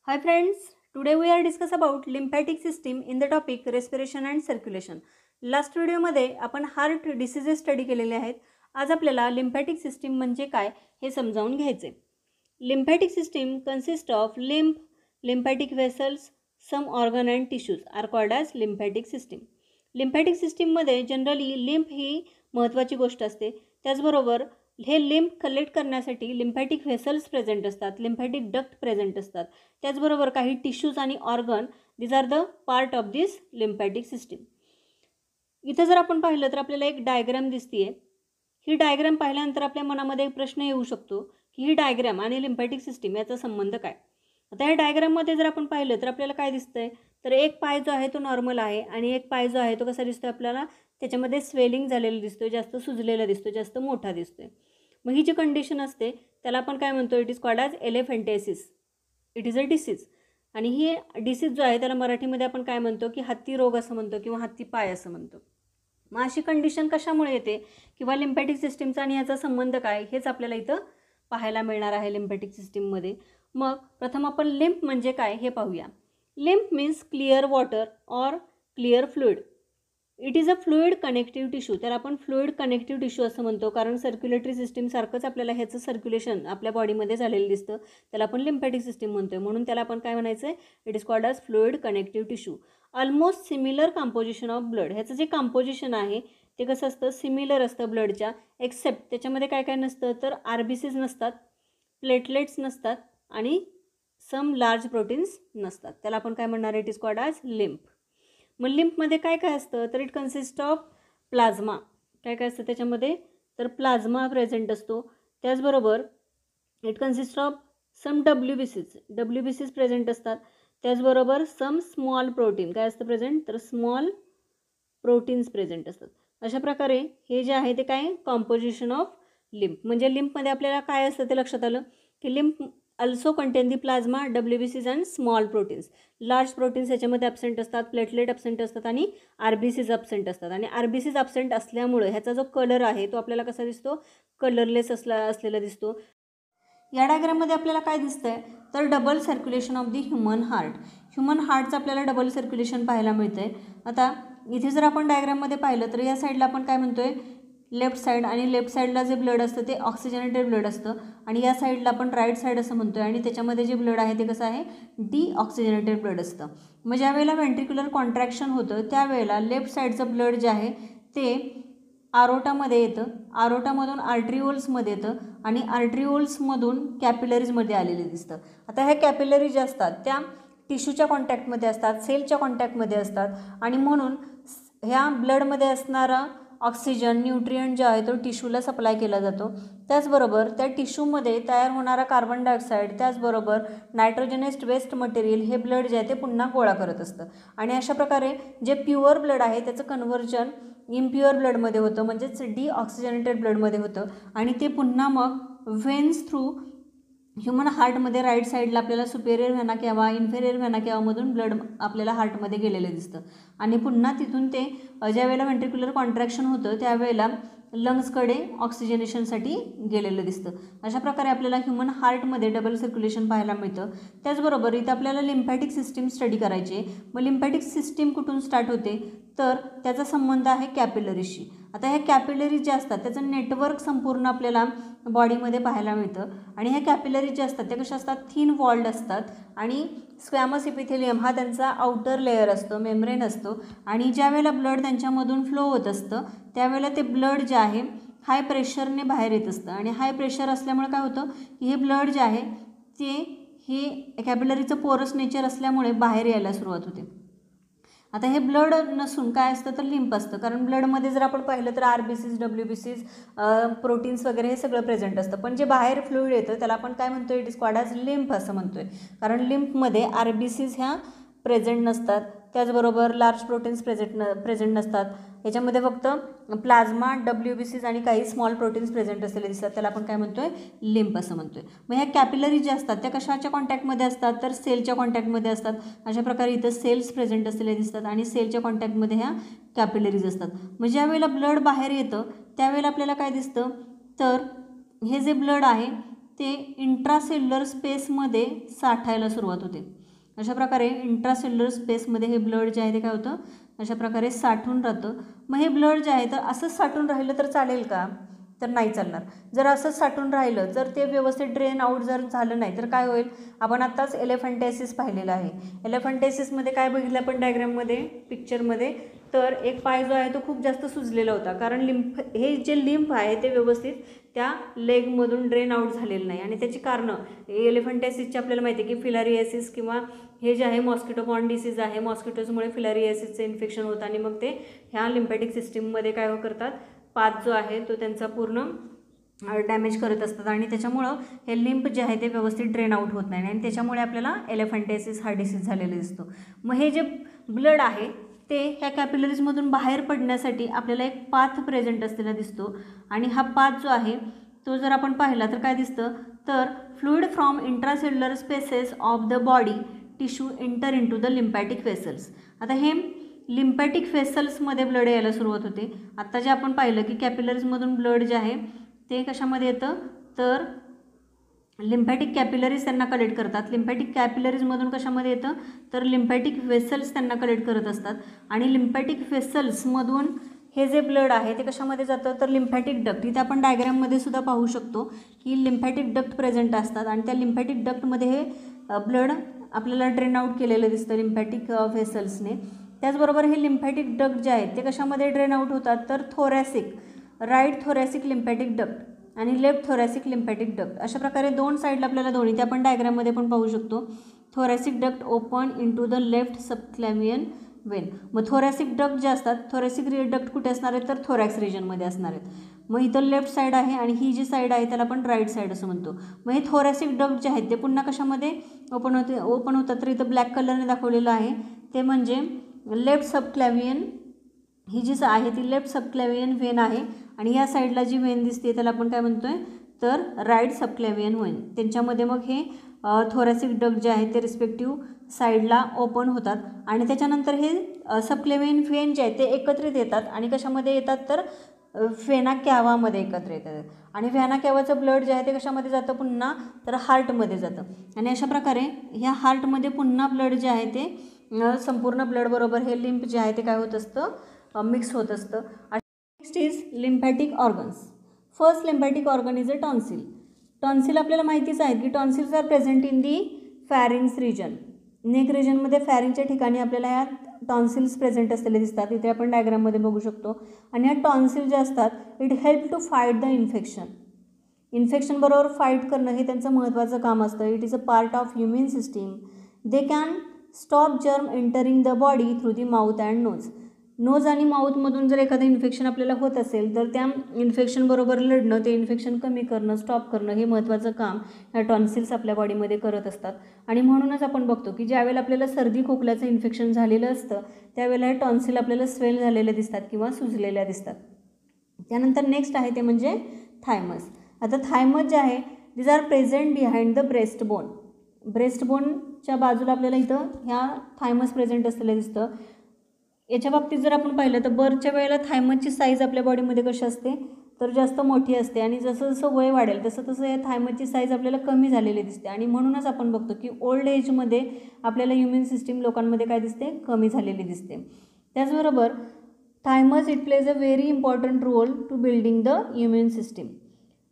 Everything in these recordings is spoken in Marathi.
Hi friends, today we are discuss about lymphatic system in the topic respiration and circulation. Last व्हिडिओमध्ये आपण हार्ट डिसीजेस स्टडी केलेले आहेत. आज आपल्याला लिम्फॅटिक सिस्टीम म्हणजे काय हे समजावून घ्यायचे. Lymphatic system consist of lymph, lymphatic vessels, some organ and tissues are called as lymphatic system. Lymphatic सिस्टीममध्ये जनरली लिम्फ ही महत्त्वाची गोष्ट असते. त्याचबरोबर हे लिम्फ कलेक्ट करण्यासाठी लिम्फॅटिक व्हेसल्स प्रेझेंट असतात, लिम्फॅटिक डक्ट प्रेझेंट असतात. त्याचबरोबर काही टिश्यूज आणि organ these are the part of this lymphatic system. इथं जर आपण पाहिलं तर आपल्याला एक डायग्राम दिसतीये. ही डायग्राम पाहिल्यानंतर आपल्या मनामध्ये एक प्रश्न येऊ शकतो की ही डायग्राम आणि लिम्फॅटिक सिस्टीम याचा संबंध काय. आता या डायग्राममध्ये जर आपण पाहिलं तर आपल्याला काय दिसतंय, तर एक पाय जो आहे तो नॉर्मल आहे आणि एक पाय जो आहे तो कसा दिसतोय आपल्याला, त्याच्यामध्ये स्वेलिंग झालेलं दिसतोय, जास्त सुजलेला दिसतोय, जास्त मोठा दिसतोय. मग ही जी कंडिशन असते त्याला आपण काय म्हणतो, it is called as elephantiasis. It is a disease. आणि ही डिसीज जो आहे त्याला मराठीमध्ये आपण काय म्हणतो की हत्ती रोग असं म्हणतो किंवा हत्ती पाय असं म्हणतो. मग अशी कंडिशन कशामुळे येते किंवा लिम्फॅटिक सिस्टीमचा आणि याचा संबंध काय हेच आपल्याला इथं पाहायला मिळणार आहे लिम्फॅटिक सिस्टीममध्ये. मग प्रथम आपण लिम्फ म्हणजे काय हे पाहूया. Lymph means clear water or clear fluid. It is a fluid connective tissue. तर आपण फ्लुइड कनेक्टिव्ह टिश्यू असं म्हणतो कारण सर्क्युलेटरी सिस्टीम सारखंच आपल्याला ह्याचं सर्क्युलेशन आपल्या बॉडीमध्ये झालेलं दिसतं. त्याला आपण लिम्फॅटिक सिस्टीम म्हणतोय, म्हणून त्याला आपण काय म्हणायचं आहे, it is called as fluid connective tissue. Almost similar composition of blood. ह्याचं जे कंपोजिशन आहे ते कसं असतं, सिमिलर असतं ब्लडच्या, एक्सेप्ट त्याच्यामध्ये काय काय नसतं, तर आरबीसीज नसतात, प्लेटलेट्स नसतात आणि सम लार्ज प्रोटीन्स नसतात. त्याला आपण काय म्हणणार, it is called as lymph. मग लिम्फमध्ये काय काय असतं, तर इट कन्सिस्ट ऑफ प्लाझ्मा. काय काय असतं त्याच्यामध्ये, तर प्लाझ्मा प्रेझेंट असतो. त्याचबरोबर इट कन्सिस्ट ऑफ सम डब्ल्यूबीसीज प्रेझेंट असतात. त्याचबरोबर सम स्मॉल प्रोटीन काय असतं प्रेझेंट, तर स्मॉल प्रोटीन्स प्रेझेंट असतात. अशा प्रकारे हे जे आहे ते काय कॉम्पोजिशन ऑफ लिम्फ. म्हणजे लिम्फमध्ये आपल्याला काय असतं ते लक्षात आलं की lymph also contain the plasma, WBCs and small proteins. Large proteins याच्यामध्ये ॲब्सेंट असतात, प्लेटलेट ॲब्सेंट असतात आणि आरबीसीज ॲब्सेंट असतात. आणि आरबीसीज ॲब्सेंट असल्यामुळे ह्याचा जो कलर आहे तो आपल्याला कसा दिसतो, कलरलेस असलेला दिसतो. या डायग्राममध्ये आपल्याला काय दिसतंय, तर double circulation of the human heart. Human हार्टचं आपल्याला डबल सर्क्युलेशन पाहायला मिळतंय. आता इथे जर आपण डायग्राममध्ये पाहिलं तर या साईडला आपण काय म्हणतोय, लेफ्ट साईड, आणि लेफ्ट साईडला जे ब्लड असतं ते ऑक्सिजनेटेड ब्लड असतं आणि या साईडला आपण राईट साईड असं म्हणतोय आणि त्याच्यामध्ये जे ब्लड आहे ते कसं आहे, डिऑक्सिजनेटेड ब्लड असतं. मग ज्या वेळेला व्हेंट्रिक्युलर कॉन्ट्रॅक्शन होतं त्यावेळेला लेफ्ट साईडचं ब्लड जे आहे ते आरोटामध्ये येतं, आरोटामधून आर्ट्रिओल्समध्ये येतं आणि आर्ट्रिओल्समधून कॅपिलरीजमध्ये आलेले दिसतं. आता ह्या कॅपिलरी ज्या असतात त्या टिश्यूच्या कॉन्टॅक्टमध्ये असतात, सेलच्या कॉन्टॅक्टमध्ये असतात आणि म्हणून ह्या ब्लडमध्ये असणारा ऑक्सिजन न्यूट्रियंट जो आहे तो टिश्यूला सप्लाय केला जातो. त्याचबरोबर त्या टिश्यूमध्ये तयार होणारा कार्बन डायऑक्साईड, त्याचबरोबर नायट्रोजनेस्ड वेस्ट मटेरियल हे ब्लड जे आहे ते पुन्हा गोळा करत असतं. आणि अशा प्रकारे जे प्युअर ब्लड आहे त्याचं कन्व्हर्जन इम्प्युअर ब्लडमध्ये होतं, म्हणजेच डिऑक्सिजनेटेड ब्लडमध्ये होतं आणि ते पुन्हा मग व्हेन्स थ्रू ह्युमन हार्टमध्ये राईट साईडला आपल्याला सुपेरियर व्हेना केवा, इन्फेरियर व्हेना केवामधून ब्लड आपल्याला हार्टमध्ये गेलेलं दिसतं. आणि पुन्हा तिथून ते ज्या वेळेला व्हेंट्रिक्युलर कॉन्ट्रॅक्शन होतं त्यावेळेला लंग्सकडे ऑक्सिजनेशनसाठी गेलेलं दिसतं. अशा प्रकारे आपल्याला ह्युमन हार्टमध्ये डबल सर्क्युलेशन पाहायला मिळतं. त्याचबरोबर इथं आपल्याला लिम्फॅटिक सिस्टीम स्टडी करायची आहे. मग लिम्फॅटिक सिस्टीम कुठून स्टार्ट होते, तर त्याचा संबंध आहे कॅपिलरीशी. आता ह्या कॅपिलरी ज्या असतात त्याचं नेटवर्क संपूर्ण आपल्याला बॉडीमध्ये पाहायला मिळतं आणि ह्या कॅपिलरी ज्या असतात त्या कशा असतात, थिन वॉल्ड असतात आणि स्क्वॅमस इपिथेलियम हा त्यांचा आउटर लेअर असतो, मेम्ब्रेन असतो. आणि ज्या वेळेला ब्लड त्यांच्यामधून फ्लो होत असतं त्यावेळेला ते ब्लड जे आहे हाय प्रेशरने बाहेर येत असतं आणि हाय प्रेशर असल्यामुळे काय होतं की हे ब्लड जे आहे ते हे कॅपिलरीचं पोरस नेचर असल्यामुळे बाहेर यायला सुरुवात होते. आता हे ब्लड नसून काय असतं, तर लिम्फ असतं. कारण ब्लडमध्ये जर आपण पाहिलं तर आरबीसीज, डब्ल्यूबीसीज, प्रोटीन्स वगैरे हे सगळं प्रेझेंट असतं. पण जे बाहेर फ्लुइड येतं त्याला आपण काय म्हणतोय, it is called as lymph असं म्हणतोय. कारण लिम्फमध्ये आरबीसीज ह्या प्रेझेंट नसतात, त्याचबरोबर लार्ज प्रोटीन्स प्रेझेंट नसतात. याच्यामध्ये फक्त प्लाझ्मा, डब्ल्यूबीसीज आणि काही स्मॉल प्रोटीन्स प्रेझेंट असलेले दिसतात. त्याला आपण काय म्हणतोय, लिम्फ असं म्हणतोय. मग ह्या कॅपिलरी ज्या असतात त्या कशाच्या कॉन्टॅक्टमध्ये असतात, तर सेलच्या कॉन्टॅक्टमध्ये असतात. अशा प्रकारे इथं सेल्स प्रेझेंट असलेले दिसतात आणि सेलच्या कॉन्टॅक्टमध्ये ह्या कॅपिलरीज असतात. मग ज्या वेळेला ब्लड बाहेर येतं त्यावेळेला आपल्याला काय दिसतं, तर हे जे ब्लड आहे ते इंट्रासेल्युलर स्पेसमध्ये साठायला सुरुवात होते. अशा प्रकारे इंट्रासेल्युलर स्पेसमध्ये हे ब्लड जे आहे ते काय होतं, अशा प्रकारे साठून राहतं. मग हे ब्लड जे आहे तर असंच साठून राहिलं तर चालेल का, तर नाही चालणार. जर असंच साठून राहिलं, जर ते व्यवस्थित ड्रेन आउट जर झालं नाही तर काय होईल, आपण आत्ताच एलिफंटियासिस पाहिलेलं आहे. एलिफंटियासिसमध्ये काय बघितलं आपण डायग्राममध्ये, पिक्चरमध्ये, तर एक पाय जो आहे तो खूप जास्त सुजलेला होता, कारण हे जे लिम्फ आहे ते व्यवस्थित त्या लेगमधून ड्रेन आउट झालेलं नाही. आणि त्याची कारणं एलिफंटियासिसची आपल्याला माहिती आहे की फिलारियासिस किंवा हे जे आहे मॉस्किटो बॉर्न डिसीज आहे, मॉस्किटोजमुळे फिलारियासिसचं इन्फेक्शन होतं आणि मग ते ह्या लिम्फॅटिक सिस्टीममध्ये काय करतात, पाथ जो आहे तो त्यांचा पूर्ण डॅमेज करत असतात आणि त्याच्यामुळं हे लिम्फ जे आहे ते व्यवस्थित ड्रेन आउट होत नाही आणि त्याच्यामुळे आपल्याला एलिफंटियासिस हा डिसीज झालेला दिसतो. मग हे जे ब्लड आहे ते ह्या कॅपिलरीजमधून बाहेर पडण्यासाठी आपल्याला एक पाथ प्रेझेंट असलेला दिसतो आणि हा पाथ जो आहे तो जर आपण पाहिला तर काय दिसतं, तर fluid from intracellular spaces of the body tissue enter into the lymphatic vessels. आता हे लिम्फॅटिक वेसल्समध्ये ब्लड यायला सुरुवात होते. आत्ता जे आपण पाहिलं की कॅपिलरीजमधून ब्लड जे आहे ते कशामध्ये येतं, तर लिम्फॅटिक कॅपिलरीज त्यांना कलेक्ट करतात. लिम्फॅटिक कॅपिलरीजमधून कशामध्ये येतं, तर लिम्फॅटिक वेसल्स त्यांना कलेक्ट करत असतात आणि लिम्फॅटिक वेसल्समधून हे जे ब्लड आहे ते कशामध्ये जातं, तर लिम्फॅटिक डक्ट. इथे आपण डायग्राममध्ये सुद्धा पाहू शकतो की लिम्फॅटिक डक्ट प्रेझेंट असतात आणि त्या लिम्फॅटिक डक्टमध्ये हे ब्लड आपल्याला ड्रेन आउट केलेलं दिसतं लिम्फॅटिक वेसल्सने. त्याचबरोबर हे लिम्फॅटिक डक्ट जे आहेत ते कशामध्ये ड्रेन आउट होतात, तर राईट थोरॅसिक लिम्फॅटिक डक्ट आणि लेफ्ट थोरॅसिक लिम्फॅटिक डक्ट. अशा प्रकारे दोन साईडला आपल्याला दोन्ही, ते आपण डायग्राममध्ये पण पाहू शकतो. Thoracic duct open into the left subclavian Wien. मग थोरॅसिक डक्ट जे असतात, थोरॅसिक डक्ट कुठे असणार आहेत, तर थोरॅक्स रिजनमध्ये असणार आहेत. मग इथं लेफ्ट साईड आहे आणि ही जी साईड आहे त्याला आपण राईट साईड असं म्हणतो. मग हे थोरॅसिक डक्ट जे आहेत ते पुन्हा कशामध्ये ओपन होतात, तर इथं ब्लॅक कलरने दाखवलेलं आहे ते म्हणजे लेफ्ट सबक्लॅव्हियन. ही जी आहे ती लेफ्ट सबक्लॅव्हियन वेन आहे आणि या साईडला जी वेन दिसते त्याला आपण काय म्हणतोय, तर राईट सबक्लॅव्हियन वेन. त्यांच्यामध्ये मग हे थोरॅसिक डक्ट जे आहेत ते रिस्पेक्टिव्ह साईडला ओपन होतात आणि त्याच्यानंतर हे सबक्लॅव्हियन वेन जे आहेत ते एकत्रित येतात आणि कशामध्ये येतात, तर व्हेना कॅवामध्ये एकत्र येतात आणि व्हेना कॅवाचं ब्लड जे आहे ते कशामध्ये जातं पुन्हा, तर हार्टमध्ये जातं आणि अशा प्रकारे ह्या हार्टमध्ये पुन्हा ब्लड जे आहे ते संपूर्ण ब्लडबरोबर हे लिम्फ जे आहे ते काय होत असतं, मिक्स होत असतं. Next is lymphatic organs. First lymphatic organ is a tonsil. Tonsil आपल्याला माहितीच आहे की tonsils are present in the pharynx region. Neck रिजनमध्ये फॅरिंगच्या ठिकाणी आपल्याला ह्या टॉन्सिल्स प्रेझेंट असलेले दिसतात. इथे आपण डायग्राममध्ये बघू शकतो आणि ह्या टॉन्सिल जे असतात it help to fight the infection. इन्फेक्शनबरोबर फाईट करणं हे त्यांचं महत्त्वाचं काम असतं. It is a part of human system. They can stop germ entering the body through the mouth and nose आणि माउथमधून जर एखादं इन्फेक्शन आपल्याला होत असेल तर त्या इन्फेक्शनबरोबर लढणं, ते इन्फेक्शन कमी करणं, स्टॉप करणं हे महत्त्वाचं काम ह्या टॉन्सिल्स आपल्या बॉडीमध्ये करत असतात. आणि म्हणूनच आपण बघतो की ज्यावेळेला आपल्याला सर्दी खोकल्याचं इन्फेक्शन झालेलं असतं त्यावेळेला हे टॉन्सिल आपल्याला स्वेल झालेले दिसतात किंवा सुजलेल्या दिसतात. त्यानंतर नेक्स्ट आहे ते म्हणजे थायमस. आता थायमस जे आहे these are present behind the breast bone. Breast बोनच्या बाजूला आपल्याला इथं ह्या थायमस प्रेझेंट असलेलं दिसतं. याच्या बाबतीत जर आपण पाहिलं तर बर्थच्या वेळेला थायमसची साईज आपल्या बॉडीमध्ये कशी असते, तर जास्त मोठी असते आणि जसं जसं वय वाढेल तसं तसं या थायमसची साईज आपल्याला कमी झालेली दिसते आणि म्हणूनच आपण बघतो की ओल्ड एजमध्ये आपल्याला ह्युमन सिस्टीम लोकांमध्ये काय दिसते, कमी झालेली दिसते. त्याचबरोबर thymus it plays a very important role to building the immune system.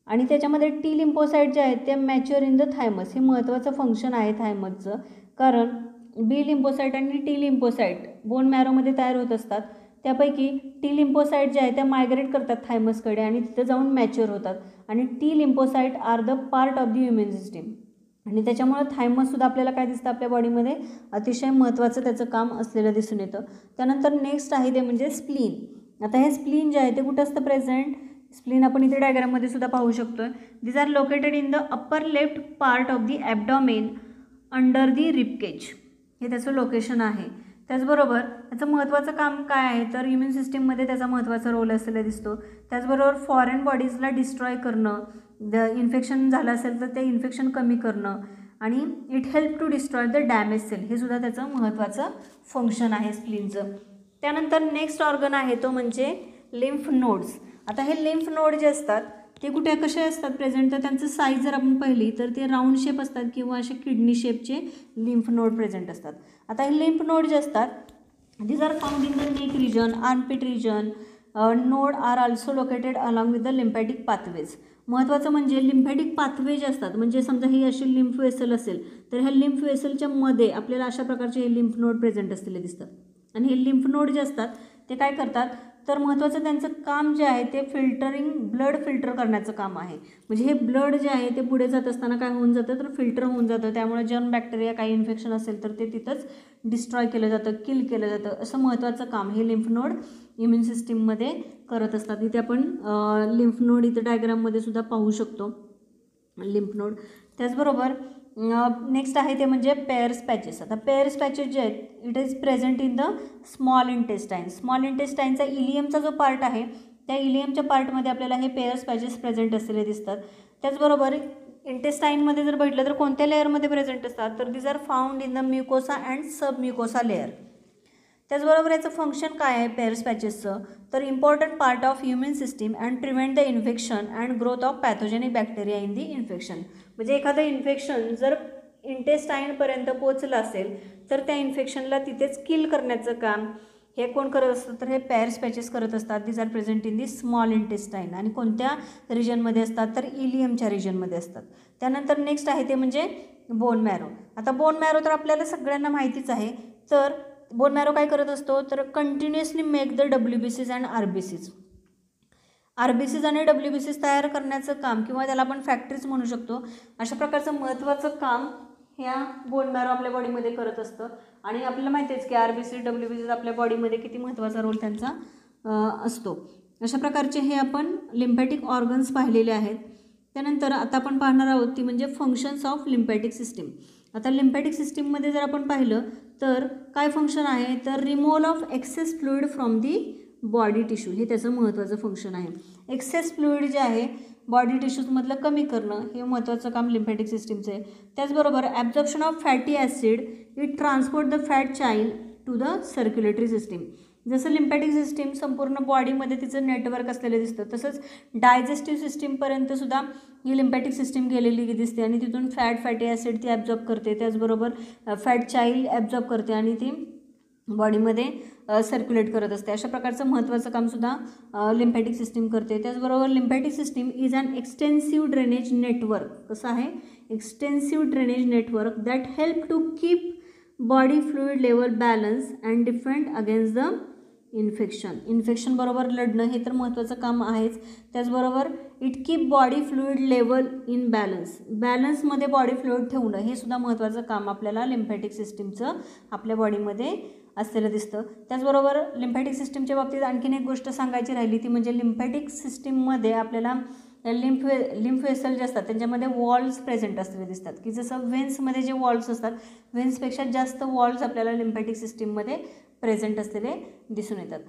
आणि त्याच्यामध्ये टी लिम्फोसाईट जे आहेत ते मॅच्युअर इन द थायमस. हे महत्त्वाचं फंक्शन आहे थायमसचं, कारण बी लिम्फोसाईट आणि टी लिम्फोसाईट बोन मॅरोमध्ये तयार होत असतात. त्यापैकी टी लिम्फोसाईट जे आहे त्या मायग्रेट करतात थायमसकडे आणि तिथे जाऊन मॅच्युअर होतात आणि T lymphocyte are the part of the immune system. आणि त्याच्यामुळं थायमससुद्धा आपल्याला काय दिसतं, आपल्या बॉडीमध्ये अतिशय महत्त्वाचं त्याचं काम असलेलं दिसून येतं. त्यानंतर नेक्स्ट आहे ते म्हणजे स्प्लीन. आता हे स्प्लीन जे आहे ते कुठं असतं प्रेझेंट, स्प्लीन आपण इथे डायग्राममध्ये सुद्धा पाहू शकतो. These are located in the upper left part of the abdomen under the ribcage. हे त्याचं लोकेशन आहे. त्याचबरोबर त्याचं महत्त्वाचं काम काय आहे, तर इम्युन सिस्टीममध्ये त्याचा महत्त्वाचा रोल असलेला दिसतो. त्याचबरोबर फॉरेन बॉडीजला डिस्ट्रॉय करणं, इन्फेक्शन झालं असेल तर ते इन्फेक्शन कमी करणं आणि it help to destroy the damage cell, हे सुद्धा त्याचं महत्त्वाचं फंक्शन आहे स्प्लीनचं. त्यानंतर नेक्स्ट ऑर्गन आहे तो म्हणजे लिम्फ नोड्स. आता हे लिम्फ नोड जे असतात ते कुठे कसे असतात प्रेझेंट, तर त्यांचं साईज जर आपण पाहिली तर ते राऊंड शेप असतात किंवा असे किडनी शेपचे लिम्फ नोड प्रेझेंट असतात. आता हे लिम्फ नोड जे असतात these are found in the neck region, armpit region. Node are also located along with the lymphatic pathways. महत्त्वाचं म्हणजे लिम्फॅटिक पाथवे जे असतात, म्हणजे समजा ही अशी लिम्फ वेसल असेल तर ह्या लिम्फ वेसलच्या मध्ये आपल्याला अशा प्रकारचे हे लिम्फ नोड प्रेझेंट असलेले दिसतात. आणि हे लिम्फ नोड जे असतात ते काय करतात, तर महत्त्वाचं त्यांचं काम जे आहे ते फिल्टरिंग, ब्लड फिल्टर करण्याचं काम आहे. म्हणजे हे ब्लड जे आहे ते पुढे जात असताना काय होऊन जातं, तर फिल्टर होऊन जातं. त्यामुळे जर्म बॅक्टेरिया काही इन्फेक्शन असेल तर ते तिथंच डिस्ट्रॉय केलं जातं, किल केलं जातं. असं महत्त्वाचं काम हे लिम्फ नोड इम्युन सिस्टीममध्ये करत असतात. इथे आपण लिम्फ नोड इथं डायग्राममध्ये सुद्धा पाहू शकतो लिम्फ नोड. त्याचबरोबर नेक्स्ट आहे ते म्हणजे पेयर्स पॅचेस. आता पेयर्स पॅचेस जे आहेत it is present in the small intestine. Small इंटेस्टाईनचा इलियमचा जो पार्ट आहे त्या इलियमच्या पार्टमध्ये आपल्याला हे पेयर्स पॅचेस प्रेझेंट असलेले दिसतात. त्याचबरोबर इंटेस्टाईनमध्ये जर बघितलं तर कोणत्या लेअरमध्ये प्रेझेंट असतात, तर this are found in the mucosa and submucosa layer. त्याचबरोबर याचं फंक्शन काय आहे पेयर्स पॅचेसचं, तर important part of human system and prevent the infection and growth of pathogenic bacteria in the infection. म्हणजे एखादं इन्फेक्शन जर इंटेस्टाईनपर्यंत पोचलं असेल तर त्या इन्फेक्शनला तिथेच किल करण्याचं काम हे कोण करत असतं, तर हे पेयर्स पॅचेस करत असतात. This are present in the small intestine. आणि कोणत्या रिजनमध्ये असतात, तर इलियमच्या रिजनमध्ये असतात. त्यानंतर नेक्स्ट आहे ते म्हणजे बोन मॅरो. आता बोन मॅरो तर आपल्याला सगळ्यांना माहितीच आहे. तर बोन मॅरो काय करत असतो, तर continuously make the WBCs and RBCs. RBCs आणि WBCs तयार करण्याचं काम किंवा त्याला आपण फॅक्टरीज म्हणू शकतो. अशा प्रकारचं महत्त्वाचं काम ह्या बोन मॅरो आपल्या बॉडीमध्ये करत असतं. आणि आपल्याला माहिती आहेच की RBCs WBCs आपल्या बॉडीमध्ये किती महत्त्वाचा रोल त्यांचा असतो. अशा प्रकारचे हे आपण लिम्फॅटिक ऑर्गन्स पाहिलेले आहेत. त्यानंतर आता आपण पाहणार आहोत ती म्हणजे फंक्शन्स ऑफ लिम्फॅटिक सिस्टीम. आता लिम्फॅटिक सिस्टीममध्ये जर आपण पाहिलं तर काय फंक्शन आहे, तर removal of excess fluid from the body tissue. हे त्याचं महत्त्वाचं फंक्शन आहे. एक्सेस फ्लुइड जे आहे बॉडी टिश्यूजमधलं कमी करणं हे महत्त्वाचं काम लिम्फॅटिक सिस्टीमचं आहे. त्याचबरोबर absorption of fatty acid it transport the fat chyle to the circulatory system. जसं लिम्फॅटिक सिस्टीम संपूर्ण बॉडीमध्ये तिचं नेटवर्क असलेलं दिसतं, तसंच डायजेस्टिव्ह सिस्टीमपर्यंतसुद्धा ही लिम्फॅटिक सिस्टीम गेलेली दिसते आणि तिथून फॅटी ॲसिड ती ॲब्झॉर्ब करते. त्याचबरोबर फॅट चाईल ॲब्झॉर्ब करते आणि ती बॉडीमध्ये सर्क्युलेट करत असते. अशा प्रकारचं महत्त्वाचं कामसुद्धा लिम्फॅटिक सिस्टीम करते. त्याचबरोबर lymphatic system is an extensive drainage network. कसं आहे, extensive drainage network that help to keep body fluid level balance and defend against the infection. Infection बरोबर लढणं हे तर महत्त्वाचं काम आहेच. त्याचबरोबर it keep body fluid level in balance. बॅलन्समध्ये बॉडी फ्लुइड ठेवणं हे सुद्धा महत्त्वाचं काम आपल्याला लिम्फॅटिक सिस्टीमचं आपल्या बॉडीमध्ये असलेलं दिसतं. त्याचबरोबर लिम्फॅटिक सिस्टीमच्या बाबतीत आणखीन एक गोष्ट सांगायची राहिली ती म्हणजे लिम्फॅटिक सिस्टीममध्ये आपल्याला लिम्फ वेसल जे असतात त्यांच्यामध्ये वॉल्स प्रेझेंट असलेले दिसतात, की जसं व्हेन्समध्ये जे वॉल्स असतात व्हेन्सपेक्षा जास्त वॉल्स आपल्याला लिम्फॅटिक सिस्टीममध्ये प्रेझेंट असलेले दिसून येतात.